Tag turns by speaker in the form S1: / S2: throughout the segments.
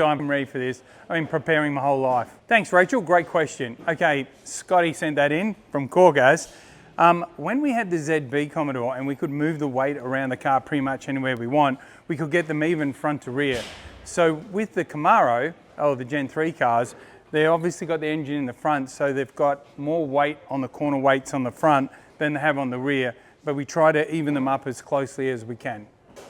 S1: I'm ready for this. I've been preparing my whole life. Thanks, Rachel. Great question. Okay, Scotty sent that in from Corgas. When we had the ZB Commodore and we could move the weight around the car pretty much anywhere we want, we could get them even front to rear. So with the Camaro, or the Gen 3 cars, they obviously got the engine in the front, so they've got more weight on the corner weights on the front than they have on the rear, but we try to even them up as closely as we can.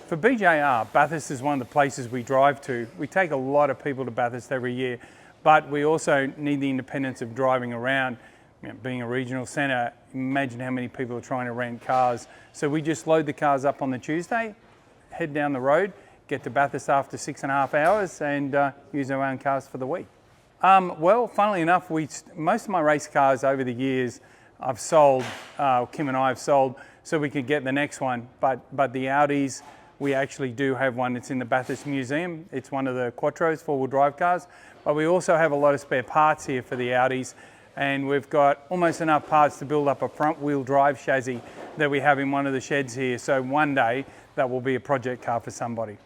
S1: For BJR, Bathurst is one of the places we drive to. We take a lot of people to Bathurst every year, but we also need the independence of driving around. You know, being a regional centre, imagine how many people are trying to rent cars. So we just load the cars up on the Tuesday, head down the road, get to Bathurst after 6.5 hours and use our own cars for the week. Well, funnily enough, most of my race cars over the years I've sold, Kim and I have sold, so we could get the next one. But the Audis, we actually do have one. It's in the Bathurst Museum. It's one of the Quattros, four-wheel drive cars. But we also have a lot of spare parts here for the Audis, and we've got almost enough parts to build up a front-wheel drive chassis that we have in one of the sheds here. So one day, that will be a project car for somebody.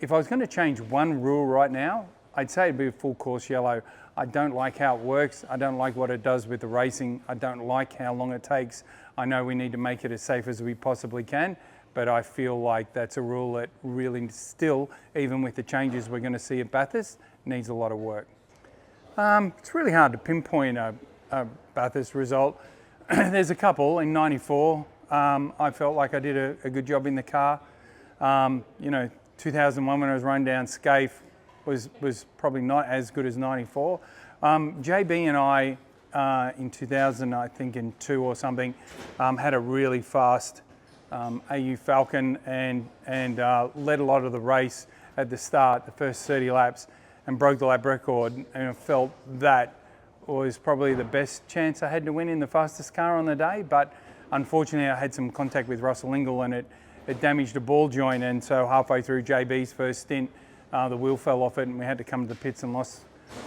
S1: If I was going to change one rule right now, I'd say it'd be a full course yellow. I don't like how it works. I don't like what it does with the racing. I don't like how long it takes. I know we need to make it as safe as we possibly can, but I feel like that's a rule that really still, even with the changes we're going to see at Bathurst, needs a lot of work. It's really hard to pinpoint a Bathurst result. There's a couple. In '94, I felt like I did a good job in the car. 2001 when I was running down Scaife was probably not as good as '94. JB and I, in 2000, I think in 2 or something, had a really fast AU Falcon and led a lot of the race at the start, the first 30 laps, and broke the lap record. And I felt that was probably the best chance I had to win in the fastest car on the day. But unfortunately, I had some contact with Russell Ingall and it damaged a ball joint. And so halfway through JB's first stint, the wheel fell off it and we had to come to the pits and lost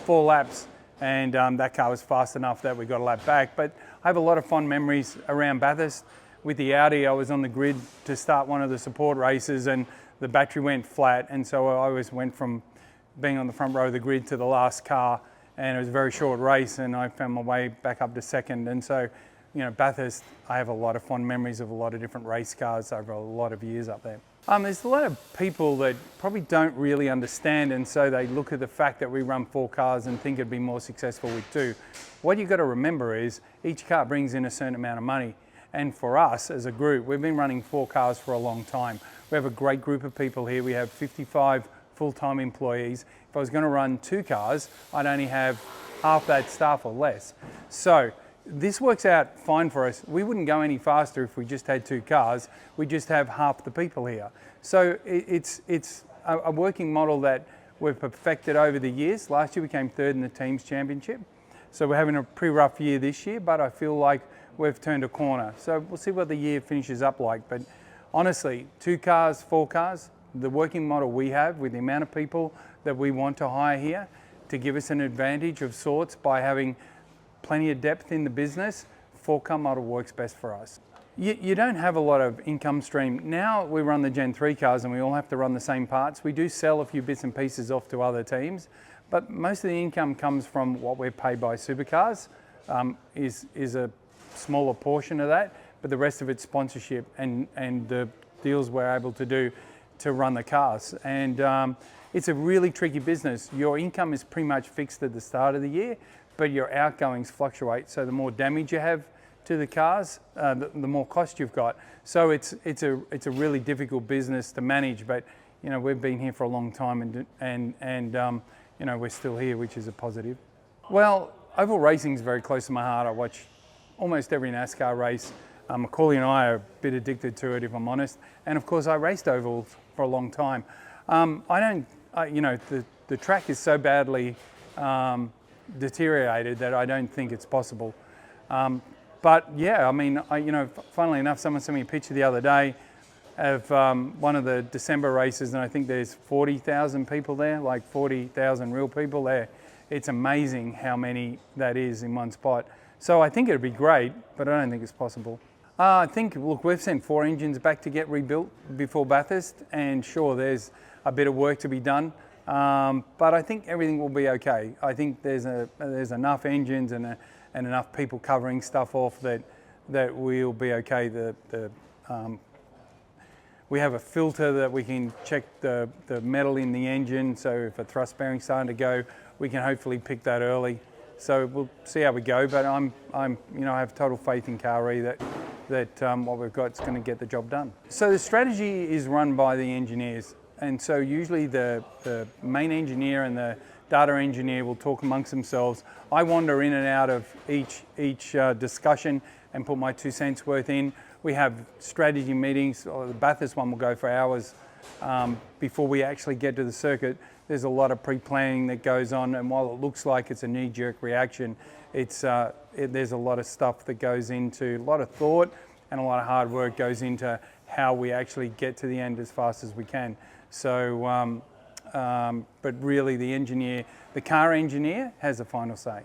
S1: 4 laps. And that car was fast enough that we got a lap back. But I have a lot of fond memories around Bathurst. With the Audi, I was on the grid to start one of the support races and the battery went flat. And so I always went from being on the front row of the grid to the last car. And it was a very short race and I found my way back up to second. And so, Bathurst, I have a lot of fond memories of a lot of different race cars over a lot of years up there. There's a lot of people that probably don't really understand, and so they look at the fact that we run 4 cars and think it'd be more successful with 2. What you've got to remember is each car brings in a certain amount of money. And for us as a group, we've been running 4 cars for a long time. We have a great group of people here. We have 55 full-time employees. If I was going to run 2 cars, I'd only have half that staff or less. So this works out fine for us. We wouldn't go any faster if we just had 2 cars. We just have half the people here. So it's a working model that we've perfected over the years. Last year we came 3rd in the team's championship. So we're having a pretty rough year this year, but I feel like we've turned a corner. So we'll see what the year finishes up like. But honestly, 2 cars, 4 cars, the working model we have with the amount of people that we want to hire here to give us an advantage of sorts by having plenty of depth in the business, 4-car model works best for us. You don't have a lot of income stream. Now we run the Gen 3 cars and we all have to run the same parts. We do sell a few bits and pieces off to other teams, but most of the income comes from what we're paid by supercars, is a smaller portion of that, but the rest of it's sponsorship and the deals we're able to do to run the cars. And it's a really tricky business. Your income is pretty much fixed at the start of the year, but your outgoings fluctuate. So the more damage you have to the cars, the more cost you've got. So it's a really difficult business to manage. But we've been here for a long time, and we're still here, which is a positive. Well, oval racing is very close to my heart. I watch almost every NASCAR race. Macaulay and I are a bit addicted to it, if I'm honest. And of course, I raced ovals for a long time. The track is so badly deteriorated that I don't think it's possible. But yeah, funnily enough, someone sent me a picture the other day of one of the December races, and I think there's 40,000 people there, like 40,000 real people there. It's amazing how many that is in one spot. So I think it'd be great, but I don't think it's possible. Look, we've sent 4 engines back to get rebuilt before Bathurst, and sure, there's a bit of work to be done. But I think everything will be okay. I think there's enough engines and enough people covering stuff off that we'll be okay. We have a filter that we can check the metal in the engine, so if a thrust bearing's starting to go, we can hopefully pick that early. So we'll see how we go, but I have total faith in Caree that what we've got is going to get the job done. So the strategy is run by the engineers, and so usually the main engineer and the data engineer will talk amongst themselves. I wander in and out of each discussion and put my 2 cents worth in. We have strategy meetings, or the Bathurst one will go for hours before we actually get to the circuit. There's a lot of pre-planning that goes on, and while it looks like it's a knee-jerk reaction, there's a lot of stuff that goes into, a lot of thought and a lot of hard work goes into how we actually get to the end as fast as we can. So, but really the car engineer has the final say.